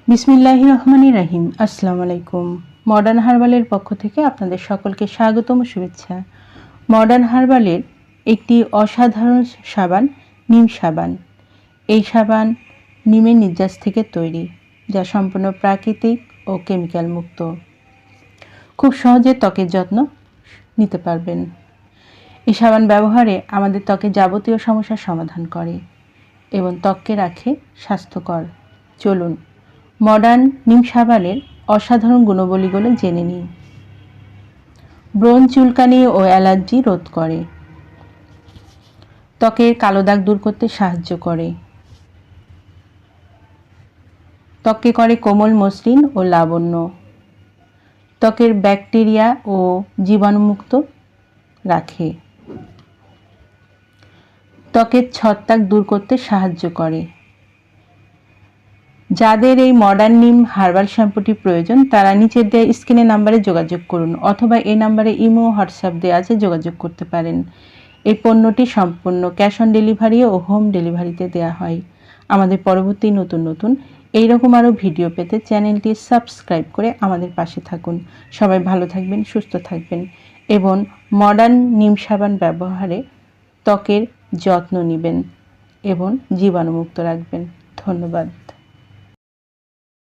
বিসমিল্লাহির রহমানির রহিম। আসসালামু আলাইকুম। মডার্ন হার্বালের পক্ষ থেকে আপনাদের সকলকে স্বাগতম ও শুভেচ্ছা। মডার্ন হার্বালের একটি অসাধারণ সাবান নিম সাবান। এই সাবান নিমের নির্যাস থেকে তৈরি, যা সম্পূর্ণ প্রাকৃতিক ও কেমিক্যাল মুক্ত। খুব সহজে ত্বকের যত্ন নিতে পারবেন। এই সাবান ব্যবহারে আমাদের ত্বকের যাবতীয় সমস্যার সমাধান করে এবং ত্বককে রাখে স্বাস্থ্যকর। চলুন মডার্ন নিম সাবানের অসাধারণ গুণাবলীগুলো জেনে নিই। ব্রণ, চুলকানি ও অ্যালার্জি রোধ করে, ত্বকের কালো দাগ দূর করতে সাহায্য করে, ত্বককে করে কোমল, মসৃণ ও লাবণ্য, ত্বকের ব্যাকটেরিয়া ও জীবাণুমুক্ত রাখে, ত্বকের ছত্রাক দূর করতে সাহায্য করে। যাদের এই মডার্ন নিম হার্বাল শ্যাম্পুটি প্রয়োজন তারা নিচের দেওয়া স্ক্রিনের নাম্বারে যোগাযোগ করুন, অথবা এই নাম্বারে ইমো হোয়াটসঅ্যাপ দেওয়া আছে, যোগাযোগ করতে পারেন। এই পণ্যটি সম্পূর্ণ ক্যাশ অন ডেলিভারি ও হোম ডেলিভারিতে দেওয়া হয়। আমাদের পরবর্তী নতুন এইরকম আরও ভিডিও পেতে চ্যানেলটি সাবস্ক্রাইব করে আমাদের পাশে থাকুন। সবাই ভালো থাকবেন, সুস্থ থাকবেন এবং মডার্ন নিম সাবান ব্যবহারে ত্বকের যত্ন নেবেন এবং জীবাণুমুক্ত রাখবেন। ধন্যবাদ।